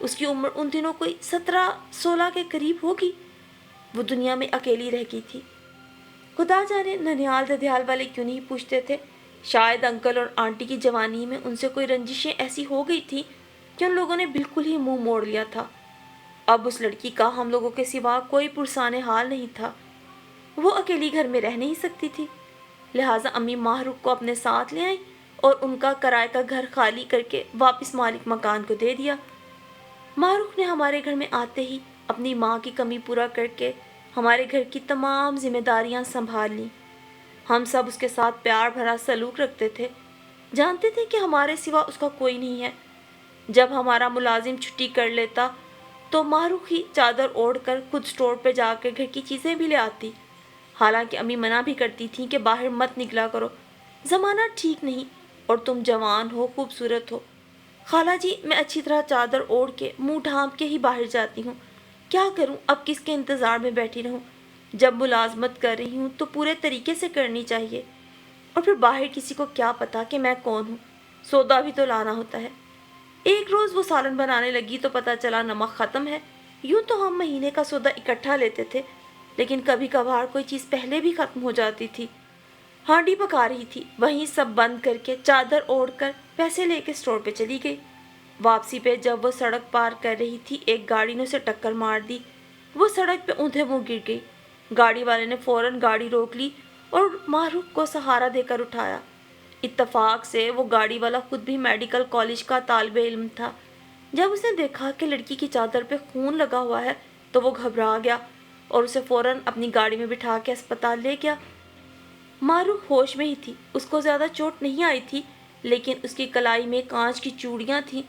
اس کی عمر ان دنوں کوئی 17-16 کے قریب ہوگی۔ وہ دنیا میں اکیلی رہ گئی تھی۔ خدا جانے ننیال ددیال والے کیوں نہیں پوچھتے تھے۔ شاید انکل اور آنٹی کی جوانی میں ان سے کوئی رنجشیں ایسی ہو گئی تھی کہ ان لوگوں نے بالکل ہی منہ موڑ لیا تھا۔ اب اس لڑکی کا ہم لوگوں کے سوا کوئی پرسان حال نہیں تھا۔ وہ اکیلی گھر میں رہ نہیں سکتی تھی، لہٰذا امی ماہ رخ کو اپنے ساتھ لے آئیں اور ان کا کرائے کا گھر خالی کر کے واپس مالک مکان کو دے دیا۔ ماہ رخ نے ہمارے گھر میں آتے ہی اپنی ماں کی کمی پورا کر کے ہمارے گھر کی تمام ذمہ داریاں سنبھال لیں۔ ہم سب اس کے ساتھ پیار بھرا سلوک رکھتے تھے، جانتے تھے کہ ہمارے سوا اس کا کوئی نہیں ہے۔ جب ہمارا ملازم چھٹی کر لیتا تو ماہ رخ ہی چادر اوڑھ کر خود اسٹور پہ جا کر گھر کی چیزیں بھی لے آتی، حالانکہ امی منع بھی کرتی تھیں کہ باہر مت نکلا کرو، زمانہ ٹھیک نہیں اور تم جوان ہو، خوبصورت ہو۔ خالہ جی، میں اچھی طرح چادر اوڑھ کے منہ ڈھانپ کے ہی باہر جاتی ہوں، کیا کروں، اب کس کے انتظار میں بیٹھی رہوں؟ جب ملازمت کر رہی ہوں تو پورے طریقے سے کرنی چاہیے، اور پھر باہر کسی کو کیا پتا کہ میں کون ہوں، سودا بھی تو لانا ہوتا ہے۔ ایک روز وہ سالن بنانے لگی تو پتہ چلا نمک ختم ہے۔ یوں تو ہم مہینے کا سودا اکٹھا لیتے تھے، لیکن کبھی کبھار کوئی چیز پہلے بھی ختم ہو جاتی تھی۔ ہانڈی پکا رہی تھی، وہیں سب بند کر کے چادر اوڑھ کر پیسے لے کے اسٹور پہ چلی گئی۔ واپسی پہ جب وہ سڑک پار کر رہی تھی، ایک گاڑی نے اسے ٹکر مار دی۔ وہ سڑک پہ اوندھے منہ گر گئی۔ گاڑی والے نے فوراً گاڑی روک لی اور ماہ رخ کو سہارا دے کر اٹھایا۔ اتفاق سے وہ گاڑی والا خود بھی میڈیکل کالج کا طالب علم تھا۔ جب اس نے دیکھا کہ لڑکی کی چادر پہ خون لگا ہوا ہے تو وہ گھبرا گیا اور اسے فوراً اپنی گاڑی میں بٹھا کے اسپتال لے گیا۔ ماہ رخ ہوش میں ہی تھی، اس کو زیادہ چوٹ نہیں آئی تھی، لیکن اس کی کلائی میں کانچ کی چوڑیاں تھیں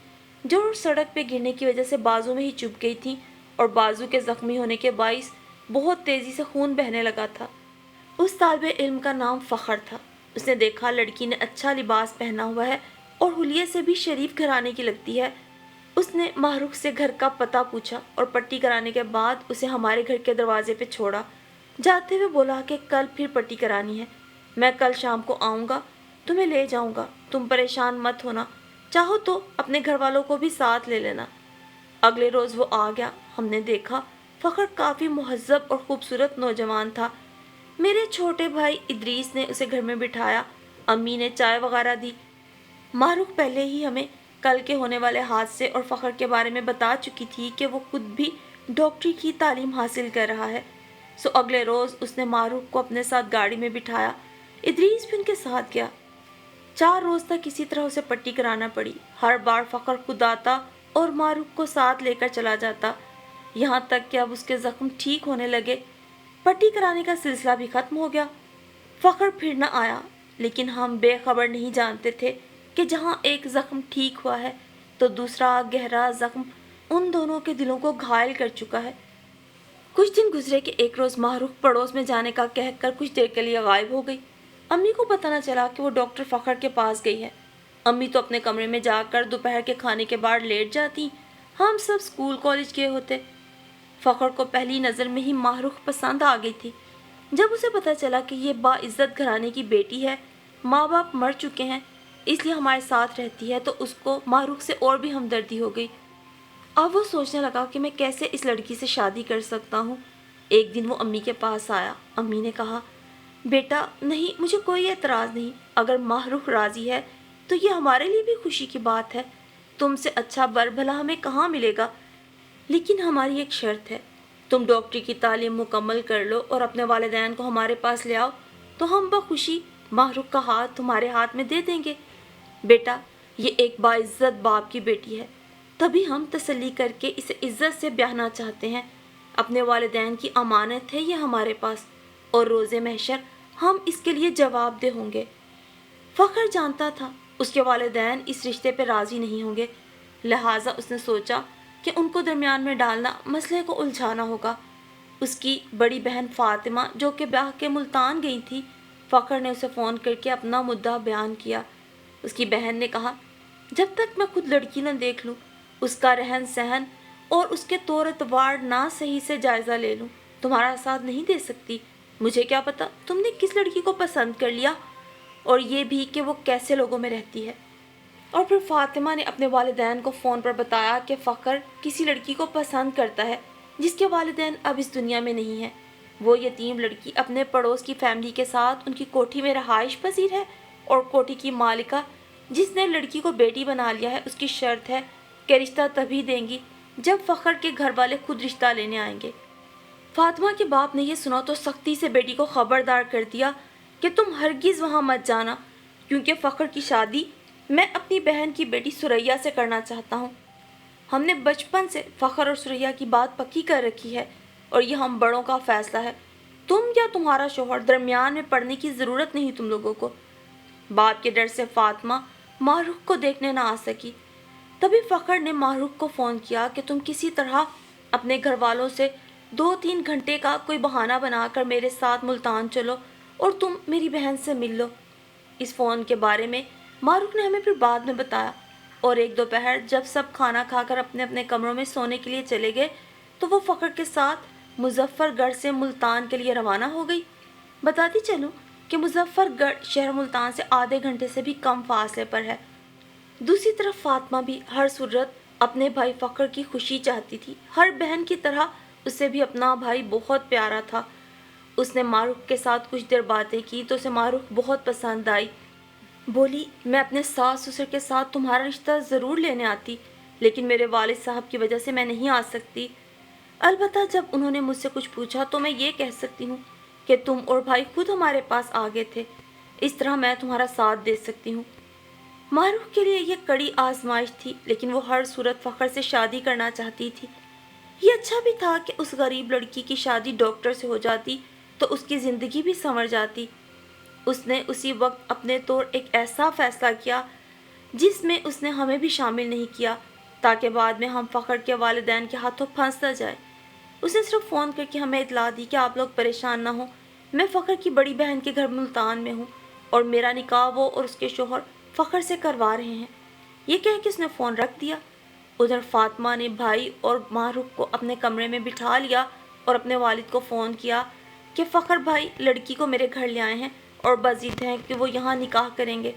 جو سڑک پہ گرنے کی وجہ سے بازو میں ہی چبھ گئی تھیں اور بازو کے زخمی ہونے کے باعث بہت تیزی سے خون بہنے لگا تھا۔ اس طالب علم کا نام فخر تھا۔ اس نے دیکھا لڑکی نے اچھا لباس پہنا ہوا ہے اور حلیے سے بھی شریف گھرانے کی لگتی ہے۔ اس نے ماہ رخ سے گھر کا پتہ پوچھا اور پٹی کرانے کے بعد اسے ہمارے گھر کے دروازے پہ چھوڑا۔ جاتے ہوئے بولا کہ کل پھر پٹی کرانی ہے، میں کل شام کو آؤں گا، تمہیں لے جاؤں گا، تم پریشان مت ہونا، چاہو تو اپنے گھر والوں کو بھی ساتھ لے لینا۔ اگلے روز وہ آ گیا۔ ہم نے دیکھا فخر کافی مہذب اور خوبصورت نوجوان تھا۔ میرے چھوٹے بھائی ادریس نے اسے گھر میں بٹھایا، امی نے چائے وغیرہ دی۔ ماہ رخ پہلے ہی ہمیں کل کے ہونے والے حادثے اور فخر کے بارے میں بتا چکی تھی کہ وہ خود بھی ڈاکٹری کی تعلیم حاصل کر رہا ہے۔ سو اگلے روز اس نے ماہ رخ کو اپنے ساتھ گاڑی میں بٹھایا، ادریس بھی ان کے ساتھ گیا۔ 4 روز تک اسی طرح اسے پٹی کرانا پڑی۔ ہر بار فخر خود آتا اور ماہ رخ کو ساتھ لے کر چلا جاتا، یہاں تک کہ اب اس کے زخم ٹھیک ہونے لگے، پٹی کرانے کا سلسلہ بھی ختم ہو گیا۔ فخر پھر نہ آیا، لیکن ہم بے خبر نہیں جانتے تھے کہ جہاں ایک زخم ٹھیک ہوا ہے تو دوسرا گہرا زخم ان دونوں کے دلوں کو گھائل کر چکا ہے۔ کچھ دن گزرے کہ ایک روز ماہ رخ پڑوس میں جانے کا کہہ کر کچھ دیر کے لیے غائب ہو گئی۔ امی کو پتہ نہ چلا کہ وہ ڈاکٹر فخر کے پاس گئی ہے۔ امی تو اپنے کمرے میں جا کر دوپہر کے کھانے کے بعد لیٹ جاتی، ہم سب اسکول کالج گئے ہوتے۔ فخر کو پہلی نظر میں ہی ماہ رخ پسند آ گئی تھی۔ جب اسے پتہ چلا کہ یہ باعزت گھرانے کی بیٹی ہے، ماں باپ مر چکے ہیں، اس لیے ہمارے ساتھ رہتی ہے، تو اس کو ماہ رخ سے اور بھی ہمدردی ہو گئی۔ اب وہ سوچنے لگا کہ میں کیسے اس لڑکی سے شادی کر سکتا ہوں۔ ایک دن وہ امی کے پاس آیا۔ امی نے کہا، بیٹا نہیں، مجھے کوئی اعتراض نہیں، اگر ماہ رخ راضی ہے تو یہ ہمارے لیے بھی خوشی کی بات ہے، تم سے اچھا بر بھلا ہمیں کہاں ملے گا، لیکن ہماری ایک شرط ہے، تم ڈاکٹری کی تعلیم مکمل کر لو اور اپنے والدین کو ہمارے پاس لے آؤ تو ہم بخوشی ماہ رخ کا ہاتھ تمہارے ہاتھ میں دے دیں گے۔ بیٹا، یہ ایک باعزت باپ کی بیٹی ہے، تبھی ہم تسلی کر کے اسے عزت سے بیاہنا چاہتے ہیں، اپنے والدین کی امانت ہے یہ ہمارے پاس، اور روز محشر ہم اس کے لیے جواب دہ ہوں گے۔ فخر جانتا تھا اس کے والدین اس رشتے پہ راضی نہیں ہوں گے، لہٰذا اس نے سوچا کہ ان کو درمیان میں ڈالنا مسئلے کو الجھانا ہوگا۔ اس کی بڑی بہن فاطمہ جو کہ بیاہ کے ملتان گئی تھی، فخر نے اسے فون کر کے اپنا مدعا بیان کیا۔ اس کی بہن نے کہا، جب تک میں خود لڑکی نہ دیکھ لوں، اس کا رہن سہن اور اس کے طور اتوار نہ صحیح سے جائزہ لے لوں، تمہارا ساتھ نہیں دے سکتی۔ مجھے کیا پتا تم نے کس لڑکی کو پسند کر لیا، اور یہ بھی کہ وہ کیسے لوگوں میں رہتی ہے۔ اور پھر فاطمہ نے اپنے والدین کو فون پر بتایا کہ فخر کسی لڑکی کو پسند کرتا ہے جس کے والدین اب اس دنیا میں نہیں ہیں۔ وہ یتیم لڑکی اپنے پڑوس کی فیملی کے ساتھ ان کی کوٹھی میں رہائش پذیر ہے اور کوٹھی کی مالکہ جس نے لڑکی کو بیٹی بنا لیا ہے اس کی شرط ہے کہ رشتہ تبھی دیں گی جب فخر کے گھر والے خود رشتہ لینے آئیں گے۔ فاطمہ کے باپ نے یہ سنا تو سختی سے بیٹی کو خبردار کر دیا کہ تم ہرگز وہاں مت جانا، کیونکہ فخر کی شادی میں اپنی بہن کی بیٹی سریا سے کرنا چاہتا ہوں۔ ہم نے بچپن سے فخر اور سریا کی بات پکی کر رکھی ہے اور یہ ہم بڑوں کا فیصلہ ہے۔ تم یا تمہارا شوہر درمیان میں پڑنے کی ضرورت نہیں تم لوگوں کو۔ باپ کے ڈر سے فاطمہ معروف کو دیکھنے نہ آ سکی۔ تبھی فخر نے معروف کو فون کیا کہ تم کسی طرح اپنے گھر والوں سے 2-3 گھنٹے کا کوئی بہانہ بنا کر میرے ساتھ ملتان چلو اور تم میری بہن سے مل لو۔ اس فون کے بارے میں معروف نے ہمیں پھر بعد میں بتایا، اور ایک دوپہر جب سب کھانا کھا کر اپنے اپنے کمروں میں سونے کے لیے چلے گئے تو وہ فخر کے ساتھ مظفر گڑھ سے ملتان کے لیے روانہ ہو گئی۔ بتاتی چلوں کہ مظفر گڑھ شہر ملتان سے آدھے گھنٹے سے بھی کم فاصلے پر ہے۔ دوسری طرف فاطمہ بھی ہر صورت اپنے بھائی فخر کی خوشی چاہتی تھی۔ ہر بہن کی طرح اسے بھی اپنا بھائی بہت پیارا تھا۔ اس نے معروف کے ساتھ کچھ دیر باتیں کی تو اسے معروف بہت پسند آئی۔ بولی، میں اپنے ساس سسر کے ساتھ تمہارا رشتہ ضرور لینے آتی، لیکن میرے والد صاحب کی وجہ سے میں نہیں آ سکتی۔ البتہ جب انہوں نے مجھ سے کچھ پوچھا تو میں یہ کہہ سکتی ہوں کہ تم اور بھائی خود ہمارے پاس آ گئے تھے، اس طرح میں تمہارا ساتھ دے سکتی ہوں۔ معروف کے لیے یہ کڑی آزمائش تھی، لیکن وہ ہر صورت فخر سے شادی کرنا چاہتی تھی۔ یہ اچھا بھی تھا کہ اس غریب لڑکی کی شادی ڈاکٹر سے ہو جاتی تو اس کی زندگی بھی سنور جاتی۔ اس نے اسی وقت اپنے طور ایک ایسا فیصلہ کیا جس میں اس نے ہمیں بھی شامل نہیں کیا، تاکہ بعد میں ہم فخر کے والدین کے ہاتھوں پھنس نہ جائے۔ اس نے صرف فون کر کے ہمیں اطلاع دی کہ آپ لوگ پریشان نہ ہوں، میں فخر کی بڑی بہن کے گھر ملتان میں ہوں اور میرا نکاح وہ اور اس کے شوہر فخر سے کروا رہے ہیں۔ یہ کہہ کے اس نے فون رکھ دیا۔ ادھر فاطمہ نے بھائی اور معروف کو اپنے کمرے میں بٹھا لیا اور اپنے والد کو فون کیا کہ فخر بھائی لڑکی کو میرے گھر لے آئے ہیں اور بضد ہیں کہ وہ یہاں نکاح کریں گے۔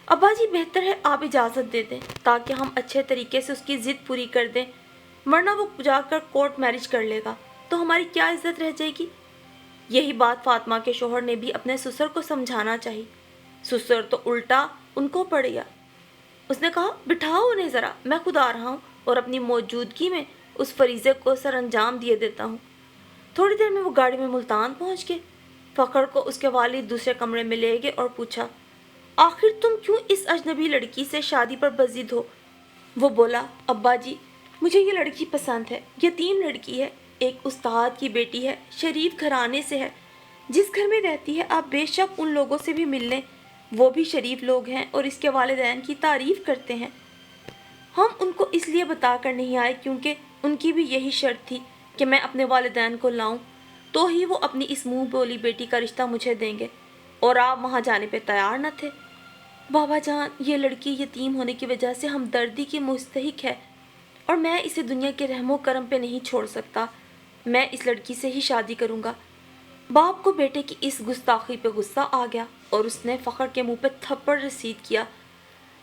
ابا جی بہتر ہے آپ اجازت دے دیں تاکہ ہم اچھے طریقے سے اس کی ضد پوری کر دیں، ورنہ وہ جا کر کورٹ میرج کر لے گا تو ہماری کیا عزت رہ جائے گی۔ یہی بات فاطمہ کے شوہر نے بھی اپنے سسر کو سمجھانا چاہی۔ سسر تو الٹا ان کو پڑ گیا۔ اس نے کہا، بٹھاؤ انہیں ذرا، میں خود آ رہا ہوں اور اپنی موجودگی میں اس فریضے کو سر انجام دیے دیتا ہوں۔ تھوڑی دیر میں وہ گاڑی میں ملتان پہنچ گئے۔ فخر کو اس کے والد دوسرے کمرے میں لے گئے اور پوچھا، آخر تم کیوں اس اجنبی لڑکی سے شادی پر بضد ہو؟ وہ بولا، ابا جی مجھے یہ لڑکی پسند ہے، یتیم لڑکی ہے، ایک استاد کی بیٹی ہے، شریف گھرانے سے ہے، جس گھر میں رہتی ہے آپ بے شک ان لوگوں سے بھی مل لیں، وہ بھی شریف لوگ ہیں اور اس کے والدین کی تعریف کرتے ہیں۔ ہم ان کو اس لیے بتا کر نہیں آئے کیونکہ ان کی بھی یہی شرط تھی کہ میں اپنے والدین کو لاؤں تو ہی وہ اپنی اس منہ بولی بیٹی کا رشتہ مجھے دیں گے، اور آپ وہاں جانے پہ تیار نہ تھے۔ بابا جان، یہ لڑکی یتیم ہونے کی وجہ سے ہمدردی کی مستحق ہے اور میں اسے دنیا کے رحم و کرم پہ نہیں چھوڑ سکتا۔ میں اس لڑکی سے ہی شادی کروں گا۔ باپ کو بیٹے کی اس گستاخی پہ غصہ آ گیا اور اس نے فخر کے منہ پہ تھپڑ رسید کیا۔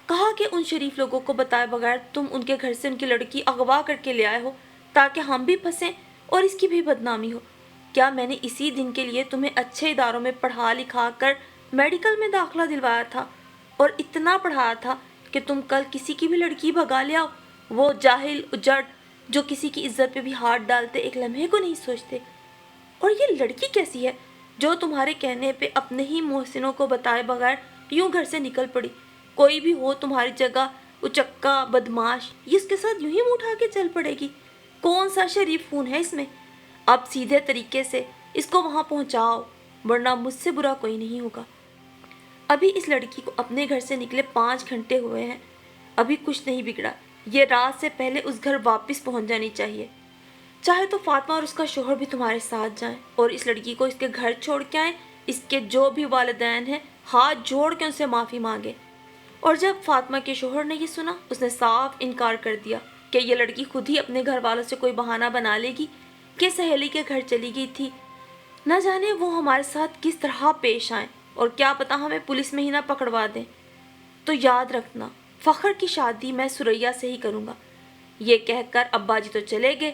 کہا کہ ان شریف لوگوں کو بتائے بغیر تم ان کے گھر سے ان کی لڑکی اغوا کر کے لے آئے ہو تاکہ ہم بھی پھنسیں اور اس کی بھی بدنامی ہو۔ کیا میں نے اسی دن کے لیے تمہیں اچھے اداروں میں پڑھا لکھا کر میڈیکل میں داخلہ دلوایا تھا اور اتنا پڑھایا تھا کہ تم کل کسی کی بھی لڑکی بھگا لے آؤ؟ وہ جاہل اجڑ جو کسی کی عزت پہ بھی ہاتھ ڈالتے ایک لمحے کو نہیں سوچتے۔ اور یہ لڑکی کیسی ہے جو تمہارے کہنے پہ اپنے ہی محسنوں کو بتائے بغیر یوں گھر سے نکل پڑی؟ کوئی بھی ہو تمہاری جگہ اچکا بدماش یہ اس کے ساتھ یوں ہی منہ اٹھا کے چل پڑے گی؟ کون سا شریف خون ہے اس میں؟ اب سیدھے طریقے سے اس کو وہاں پہنچاؤ، ورنہ مجھ سے برا کوئی نہیں ہوگا۔ ابھی اس لڑکی کو اپنے گھر سے نکلے 5 گھنٹے ہوئے ہیں، ابھی کچھ نہیں بگڑا۔ یہ رات سے پہلے اس گھر واپس پہنچ جانی چاہیے۔ چاہے تو فاطمہ اور اس کا شوہر بھی تمہارے ساتھ جائیں اور اس لڑکی کو اس کے گھر چھوڑ کے آئیں۔ اس کے جو بھی والدین ہیں ہاتھ جوڑ کے ان سے معافی مانگے۔ اور جب فاطمہ کے شوہر نے یہ سنا اس نے صاف انکار کر دیا کہ یہ لڑکی خود ہی اپنے گھر والوں سے کوئی بہانہ بنا لے گی کہ سہیلی کے گھر چلی گئی تھی، نہ جانے وہ ہمارے ساتھ کس طرح پیش آئیں اور کیا پتہ ہمیں پولیس میں ہی نہ پکڑوا دیں۔ تو یاد رکھنا فخر کی شادی میں سریا سے ہی کروں گا۔ یہ کہہ کر ابا جی تو چلے گئے۔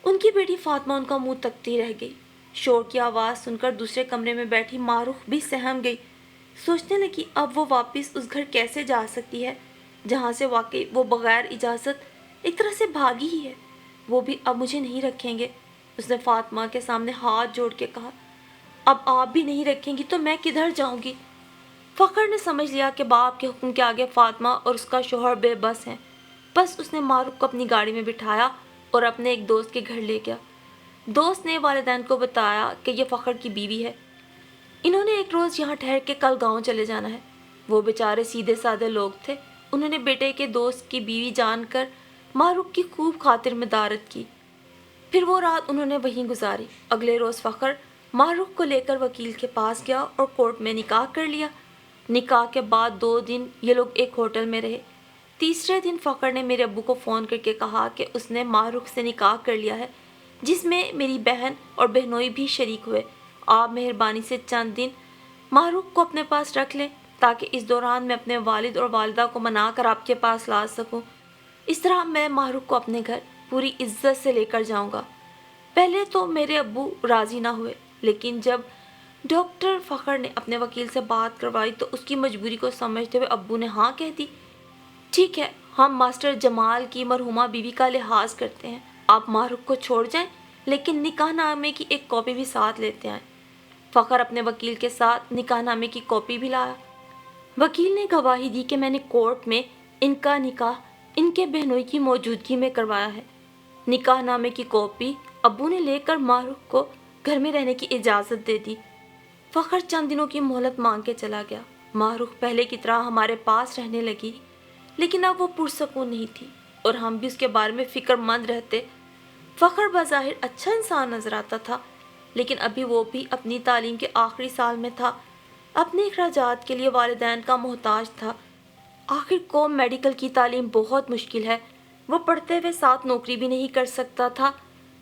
ان کی بیٹی فاطمہ ان کا منہ تکتی رہ گئی۔ شور کی آواز سن کر دوسرے کمرے میں بیٹھی ماروخ بھی سہم گئی۔ سوچنے لگی اب وہ واپس اس گھر کیسے جا سکتی ہے جہاں سے واقعی وہ بغیر اجازت ایک طرح سے بھاگی ہی ہے۔ وہ بھی اب مجھے نہیں رکھیں گے۔ اس نے فاطمہ کے سامنے ہاتھ جوڑ کے کہا، اب آپ بھی نہیں رکھیں گی تو میں کدھر جاؤں گی؟ فخر نے سمجھ لیا کہ باپ کے حکم کے آگے فاطمہ اور اس کا شوہر بے بس ہیں۔ بس اس نے ماروخ کو اپنی گاڑی میں بٹھایا اور اپنے ایک دوست کے گھر لے گیا۔ دوست نے والدین کو بتایا کہ یہ فخر کی بیوی ہے، انہوں نے ایک روز یہاں ٹھہر کے کل گاؤں چلے جانا ہے۔ وہ بیچارے سیدھے سادے لوگ تھے۔ انہوں نے بیٹے کے دوست کی بیوی جان کر ماروخ کی خوب خاطر مدارت کی۔ پھر وہ رات انہوں نے وہیں گزاری۔ اگلے روز فخر ماروخ کو لے کر وکیل کے پاس گیا اور کورٹ میں نکاح کر لیا۔ نکاح کے بعد 2 دن یہ لوگ ایک ہوٹل میں رہے۔ تیسرے دن فخر نے میرے ابو کو فون کر کے کہا کہ اس نے ماروخ سے نکاح کر لیا ہے، جس میں میری بہن اور بہنوئی بھی شریک ہوئے۔ آپ مہربانی سے چند دن ماروخ کو اپنے پاس رکھ لیں تاکہ اس دوران میں اپنے والد اور والدہ کو منا کر آپ کے پاس لا سکوں۔ اس طرح میں ماروخ کو اپنے گھر پوری عزت سے لے کر جاؤں گا۔ پہلے تو میرے ابو راضی نہ ہوئے، لیکن جب ڈاکٹر فخر نے اپنے وکیل سے بات کروائی تو اس کی مجبوری کو سمجھتے ہوئے ابو نے ہاں کہہ دی۔ ٹھیک ہے، ہم ماسٹر جمال کی مرحومہ بیوی کا لحاظ کرتے ہیں، آپ ماروخ کو چھوڑ جائیں، لیکن نکاح نامے کی ایک کاپی بھی ساتھ لیتے آئیں۔ فخر اپنے وکیل کے ساتھ نکاح نامے کی کاپی بھی لایا۔ وکیل نے گواہی دی کہ میں نے کورٹ میں ان کا نکاح ان کے بہنوئی کی موجودگی میں کروایا ہے۔ نکاح نامے کی کاپی ابو نے لے کر ماروخ کو گھر میں رہنے کی اجازت دے دی۔ فخر چند دنوں کی مہلت مانگ کے چلا گیا۔ ماروخ پہلے کی طرح ہمارے پاس رہنے لگی، لیکن اب وہ پرسکون نہیں تھی اور ہم بھی اس کے بارے میں فکر مند رہتے۔ فخر بظاہر اچھا انسان نظر آتا تھا، لیکن ابھی وہ بھی اپنی تعلیم کے آخری سال میں تھا، اپنے اخراجات کے لیے والدین کا محتاج تھا۔ آخر کو میڈیکل کی تعلیم بہت مشکل ہے، وہ پڑھتے ہوئے ساتھ نوکری بھی نہیں کر سکتا تھا،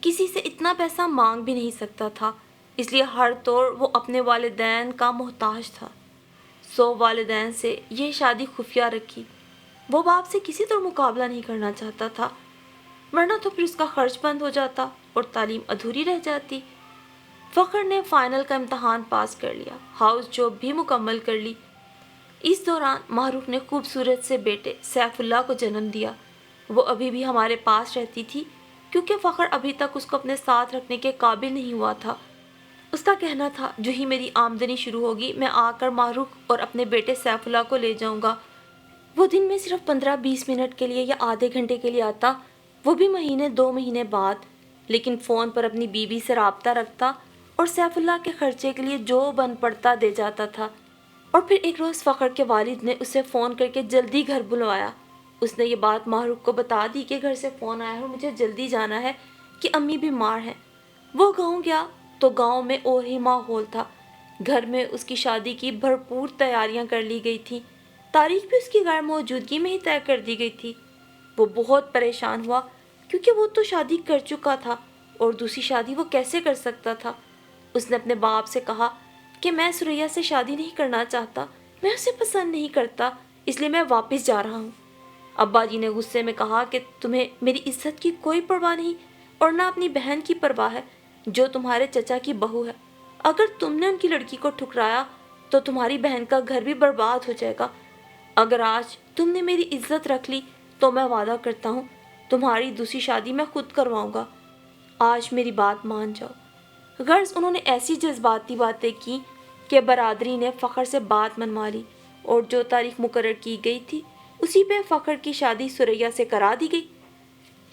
کسی سے اتنا پیسہ مانگ بھی نہیں سکتا تھا، اس لیے ہر طور وہ اپنے والدین کا محتاج تھا۔ والدین سے یہ شادی خفیہ رکھی۔ وہ باپ سے کسی طور مقابلہ نہیں کرنا چاہتا تھا، ورنہ تو پھر اس کا خرچ بند ہو جاتا اور تعلیم ادھوری رہ جاتی۔ فخر نے فائنل کا امتحان پاس کر لیا، ہاؤس جاب بھی مکمل کر لی۔ اس دوران ماروخ نے خوبصورت سے بیٹے سیف اللہ کو جنم دیا۔ وہ ابھی بھی ہمارے پاس رہتی تھی کیونکہ فخر ابھی تک اس کو اپنے ساتھ رکھنے کے قابل نہیں ہوا تھا۔ اس کا کہنا تھا جو ہی میری آمدنی شروع ہوگی میں آ کر ماروخ اور اپنے بیٹے سیف اللہ کو لے جاؤں گا۔ وہ دن میں صرف 15-20 منٹ کے لیے یا آدھے گھنٹے کے لیے آتا، وہ بھی مہینے 2 مہینے بعد، لیکن فون پر اپنی بیوی سے رابطہ رکھتا اور سیف اللہ کے خرچے کے لیے جو بن پڑتا دے جاتا تھا۔ اور پھر ایک روز فخر کے والد نے اسے فون کر کے جلدی گھر بلوایا۔ اس نے یہ بات ماروخ کو بتا دی کہ گھر سے فون آیا ہے اور مجھے جلدی جانا ہے کہ امی بیمار ہیں۔ وہ گاؤں گیا تو گاؤں میں اور ہی ماحول تھا۔ گھر میں اس کی شادی کی بھرپور تیاریاں کر لی گئی تھیں، تاریخ بھی اس کی غیر موجودگی میں ہی طے کر دی گئی تھی۔ وہ بہت پریشان ہوا کیونکہ وہ تو شادی کر چکا تھا اور دوسری شادی وہ کیسے کر سکتا تھا۔ اس نے اپنے باپ سے کہا کہ میں سریا سے شادی نہیں کرنا چاہتا، میں اسے پسند نہیں کرتا، اس لیے میں واپس جا رہا ہوں۔ ابا جی نے غصے میں کہا کہ تمہیں میری عزت کی کوئی پرواہ نہیں اور نہ اپنی بہن کی پرواہ ہے جو تمہارے چچا کی بہو ہے۔ اگر تم نے ان کی لڑکی کو ٹھکرایا تو تمہاری بہن کا گھر بھی برباد ہو جائے گا۔ اگر آج تم نے میری عزت رکھ لی تو میں وعدہ کرتا ہوں تمہاری دوسری شادی میں خود کرواؤں گا۔ آج میری بات مان جاؤ۔ غرض انہوں نے ایسی جذباتی باتیں کی کہ برادری نے فخر سے بات منوا لی اور جو تاریخ مقرر کی گئی تھی اسی پہ فخر کی شادی سریا سے کرا دی گئی۔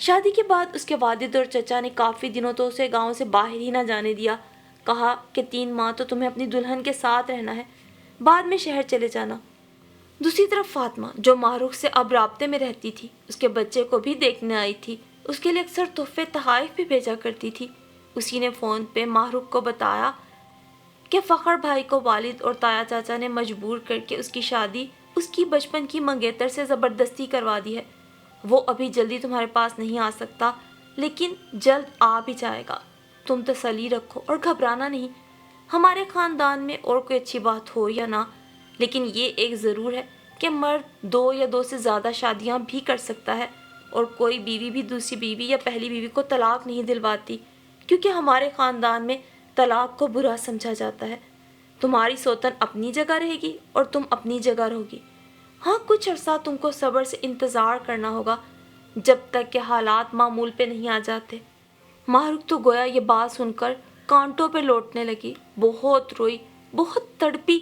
شادی کے بعد اس کے والد اور چچا نے کافی دنوں تو اسے گاؤں سے باہر ہی نہ جانے دیا۔ کہا کہ 3 ماہ تو تمہیں اپنی دلہن کے ساتھ رہنا ہے، بعد میں شہر چلے جانا۔ دوسری طرف فاطمہ جو ماروخ سے اب رابطے میں رہتی تھی، اس کے بچے کو بھی دیکھنے آئی تھی، اس کے لیے اکثر تحفے تحائف بھی بھیجا کرتی تھی۔ اسی نے فون پہ ماروخ کو بتایا کہ فخر بھائی کو والد اور تایا چاچا نے مجبور کر کے اس کی شادی اس کی بچپن کی منگیتر سے زبردستی کروا دی ہے۔ وہ ابھی جلدی تمہارے پاس نہیں آ سکتا، لیکن جلد آ بھی جائے گا۔ تم تسلی رکھو اور گھبرانا نہیں۔ ہمارے خاندان میں اور کوئی اچھی بات ہو یا نہ، لیکن یہ ایک ضرور ہے کہ مرد 2 یا 2 سے زیادہ شادیاں بھی کر سکتا ہے اور کوئی بیوی بھی دوسری بیوی یا پہلی بیوی کو طلاق نہیں دلواتی، کیونکہ ہمارے خاندان میں طلاق کو برا سمجھا جاتا ہے۔ تمہاری سوتن اپنی جگہ رہے گی اور تم اپنی جگہ رہو گی۔ ہاں، کچھ عرصہ تم کو صبر سے انتظار کرنا ہوگا جب تک کہ حالات معمول پہ نہیں آ جاتے۔ ماہ رخ تو گویا یہ بات سن کر کانٹوں پہ لوٹنے لگی، بہت روئی، بہت تڑپی،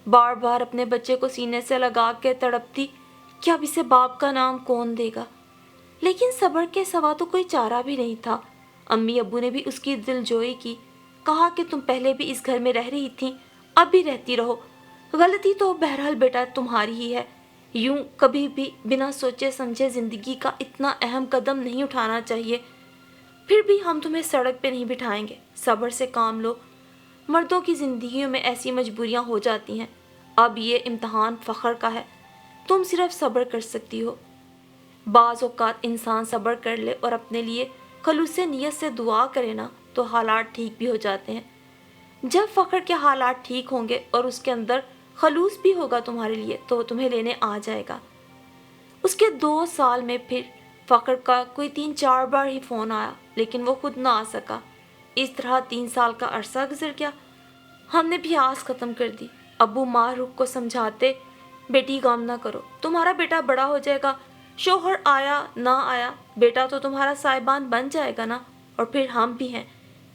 بار بار اپنے بچے کو سینے سے لگا کے تڑپتی کہ اب اسے باپ کا نام کون دے گا۔ لیکن صبر کے سوا تو کوئی چارہ بھی نہیں تھا۔ امی ابو نے بھی اس کی دل جوئی کی، کہا کہ تم پہلے بھی اس گھر میں رہ رہی تھیں، اب بھی رہتی رہو، غلطی تو بہرحال بیٹا تمہاری ہی ہے، یوں کبھی بھی بنا سوچے سمجھے زندگی کا اتنا اہم قدم نہیں اٹھانا چاہیے۔ پھر بھی ہم تمہیں سڑک پہ نہیں بٹھائیں گے، صبر سے کام لو، مردوں کی زندگیوں میں ایسی مجبوریاں ہو جاتی ہیں، اب یہ امتحان فخر کا ہے، تم صرف صبر کر سکتی ہو۔ بعض اوقات انسان صبر کر لے اور اپنے لیے خلوص نیت سے دعا کرے نا تو حالات ٹھیک بھی ہو جاتے ہیں۔ جب فخر کے حالات ٹھیک ہوں گے اور اس کے اندر خلوص بھی ہوگا تمہارے لیے تو وہ تمہیں لینے آ جائے گا۔ اس کے 2 سال میں پھر فخر کا کوئی 3-4 بار ہی فون آیا، لیکن وہ خود نہ آ سکا۔ اس طرح 3 سال کا عرصہ گزر گیا۔ ہم نے بھی آس ختم کر دی۔ ابو ماہ رخ کو سمجھاتے، بیٹی غم نہ کرو، تمہارا بیٹا بڑا ہو جائے گا، شوہر آیا نہ آیا بیٹا تو تمہارا سائبان بن جائے گا نا، اور پھر ہم بھی ہیں،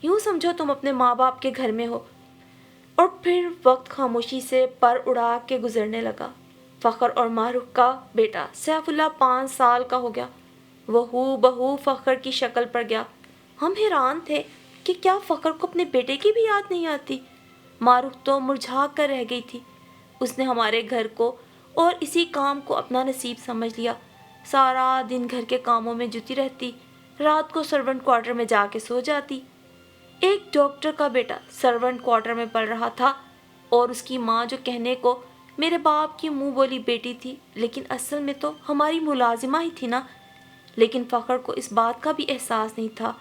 یوں سمجھو تم اپنے ماں باپ کے گھر میں ہو۔ اور پھر وقت خاموشی سے پر اڑا کے گزرنے لگا۔ فخر اور ماہ رخ کا بیٹا سیف اللہ 5 سال کا ہو گیا، وہ ہو بہو فخر کی شکل پر گیا۔ ہم حیران تھے کہ کیا فخر کو اپنے بیٹے کی بھی یاد نہیں آتی؟ ماہ رخ تو مرجھا کر رہ گئی تھی۔ اس نے ہمارے گھر کو اور اسی کام کو اپنا نصیب سمجھ لیا، سارا دن گھر کے کاموں میں جٹی رہتی، رات کو سرونٹ کوارٹر میں جا کے سو جاتی۔ ایک ڈاکٹر کا بیٹا سرونٹ کوارٹر میں پل رہا تھا اور اس کی ماں جو کہنے کو میرے باپ کی منہ بولی بیٹی تھی لیکن اصل میں تو ہماری ملازمہ ہی تھی نا۔ لیکن فخر کو اس بات کا بھی احساس نہیں تھا۔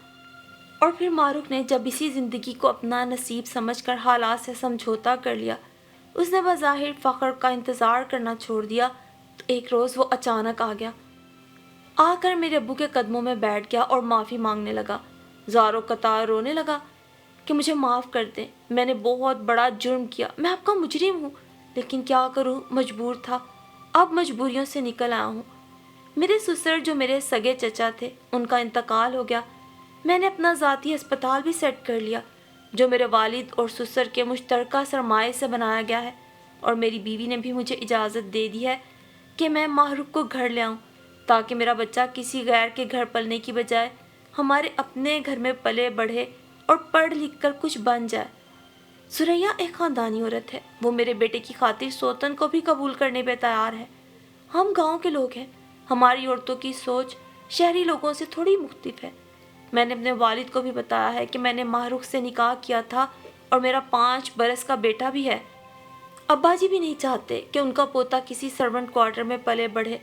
اور پھر ماہ رخ نے جب اسی زندگی کو اپنا نصیب سمجھ کر حالات سے سمجھوتا کر لیا، اس نے بظاہر فخر کا انتظار کرنا چھوڑ دیا، تو ایک روز وہ اچانک آ گیا، آ کر میرے ابو کے قدموں میں بیٹھ گیا اور معافی مانگنے لگا، زاروں قطار رونے لگا کہ مجھے معاف کر دیں، میں نے بہت بڑا جرم کیا، میں آپ کا مجرم ہوں، لیکن کیا کروں، مجبور تھا، اب مجبوریوں سے نکل آیا ہوں۔ میرے سسر جو میرے سگے چچا تھے ان کا انتقال ہو گیا، میں نے اپنا ذاتی ہسپتال بھی سیٹ کر لیا جو میرے والد اور سسر کے مشترکہ سرمایے سے بنایا گیا ہے، اور میری بیوی نے بھی مجھے اجازت دے دی ہے کہ میں ماہ رخ کو گھر لے آؤں تاکہ میرا بچہ کسی غیر کے گھر پلنے کی بجائے ہمارے اپنے گھر میں پلے بڑھے اور پڑھ لکھ کر کچھ بن جائے۔ سریا ایک خاندانی عورت ہے، وہ میرے بیٹے کی خاطر سوتن کو بھی قبول کرنے پہ تیار ہے۔ ہم گاؤں کے لوگ ہیں، ہماری عورتوں کی سوچ شہری لوگوں سے تھوڑی مختلف ہے۔ میں نے اپنے والد کو بھی بتایا ہے کہ میں نے ماہ رخ سے نکاح کیا تھا اور میرا 5 برس کا بیٹا بھی ہے۔ ابا جی بھی نہیں چاہتے کہ ان کا پوتا کسی سرونٹ کوارٹر میں پلے بڑھے۔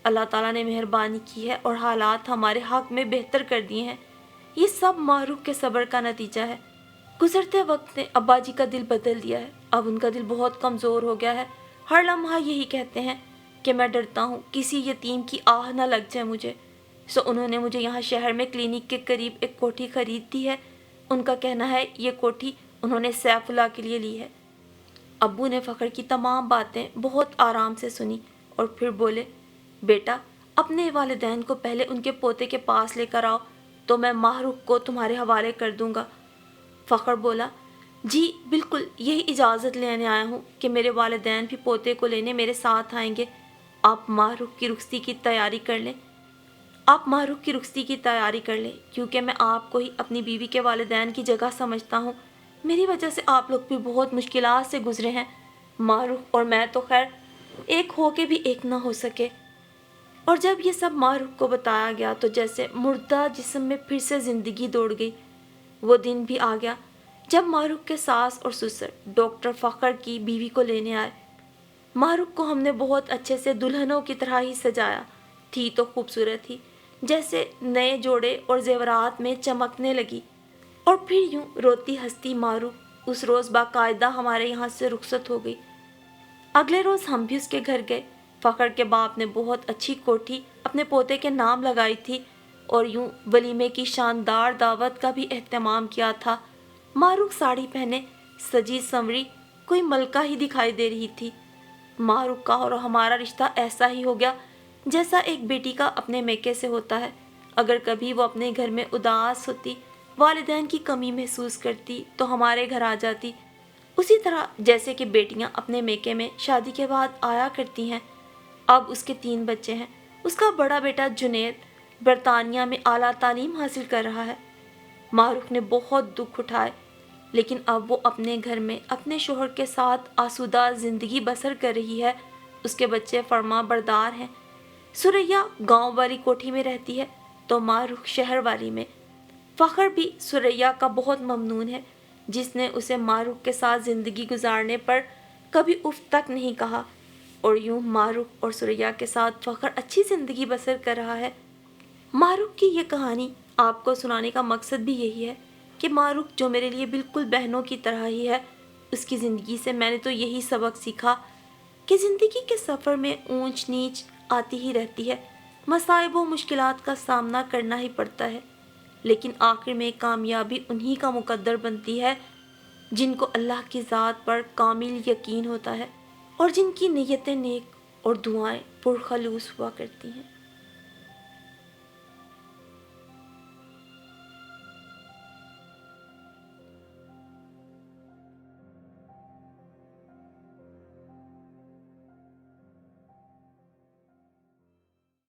اللہ تعالیٰ نے مہربانی کی ہے اور حالات ہمارے حق میں بہتر کر دیے ہیں۔ یہ سب ماہ رخ کے صبر کا نتیجہ ہے۔ گزرتے وقت نے ابا جی کا دل بدل دیا ہے، اب ان کا دل بہت کمزور ہو گیا ہے، ہر لمحہ یہی کہتے ہیں کہ میں ڈرتا ہوں کسی یتیم کی آہ نہ لگ جائے مجھے، سو انہوں نے مجھے یہاں شہر میں کلینک کے قریب ایک کوٹھی خرید دی ہے۔ ان کا کہنا ہے یہ کوٹھی انہوں نے سیف اللہ کے لیے لی ہے۔ ابو نے فخر کی تمام باتیں بہت آرام سے سنی اور پھر بولے، بیٹا اپنے والدین کو پہلے ان کے پوتے کے پاس لے کر آؤ تو میں ماہ رخ کو تمہارے حوالے کر دوں گا۔ فخر بولا، جی بالکل یہی اجازت لینے آیا ہوں کہ میرے والدین بھی پوتے کو لینے میرے ساتھ آئیں گے، آپ ماہ رخ کی رخصتی کی تیاری کر لیں، کیونکہ میں آپ کو ہی اپنی بیوی کے والدین کی جگہ سمجھتا ہوں، میری وجہ سے آپ لوگ بھی بہت مشکلات سے گزرے ہیں، ماہ رخ اور میں تو خیر ایک ہو کے بھی ایک نہ ہو سکے۔ اور جب یہ سب ماہ رخ کو بتایا گیا تو جیسے مردہ جسم میں پھر سے زندگی دوڑ گئی۔ وہ دن بھی آ گیا جب ماہ رخ کے ساس اور سسر ڈاکٹر فخر کی بیوی کو لینے آئے۔ ماہ رخ کو ہم نے بہت اچھے سے دلہنوں کی طرح ہی سجایا، تھی تو خوبصورت ہی، جیسے نئے جوڑے اور زیورات میں چمکنے لگی۔ اور پھر یوں روتی ہنستی ماہ رخ اس روز باقاعدہ ہمارے یہاں سے رخصت ہو گئی۔ اگلے روز ہم بھی اس کے گھر گئے۔ فخر کے باپ نے بہت اچھی کوٹھی اپنے پوتے کے نام لگائی تھی اور یوں ولیمے کی شاندار دعوت کا بھی اہتمام کیا تھا۔ معروف ساڑی پہنے سجی سنوری کوئی ملکہ ہی دکھائی دے رہی تھی۔ معروف کا اور ہمارا رشتہ ایسا ہی ہو گیا جیسا ایک بیٹی کا اپنے میکے سے ہوتا ہے۔ اگر کبھی وہ اپنے گھر میں اداس ہوتی، والدین کی کمی محسوس کرتی تو ہمارے گھر آ جاتی، اسی طرح جیسے کہ بیٹیاں اپنے میکے میں شادی کے بعد آیا کرتی ہیں۔ اب اس کے 3 بچے ہیں۔ اس کا بڑا بیٹا جنید برطانیہ میں اعلیٰ تعلیم حاصل کر رہا ہے۔ معروف نے بہت دکھ اٹھائے، لیکن اب وہ اپنے گھر میں اپنے شوہر کے ساتھ آسودہ زندگی بسر کر رہی ہے۔ اس کے بچے فرما بردار ہیں۔ سریا گاؤں والی کوٹھی میں رہتی ہے تو معروف شہر والی میں۔ فخر بھی سریا کا بہت ممنون ہے، جس نے اسے معروف کے ساتھ زندگی گزارنے پر کبھی اف تک نہیں کہا، اور یوں معروف اور سریا کے ساتھ فخر اچھی زندگی بسر کر رہا ہے۔ معروف کی یہ کہانی آپ کو سنانے کا مقصد بھی یہی ہے کہ معروف جو میرے لیے بالکل بہنوں کی طرح ہی ہے، اس کی زندگی سے میں نے تو یہی سبق سیکھا کہ زندگی کے سفر میں اونچ نیچ آتی ہی رہتی ہے، مصائب و مشکلات کا سامنا کرنا ہی پڑتا ہے، لیکن آخر میں کامیابی انہی کا مقدر بنتی ہے جن کو اللہ کی ذات پر کامل یقین ہوتا ہے اور جن کی نیتیں نیک اور دعائیں پرخلوص ہوا کرتی ہیں۔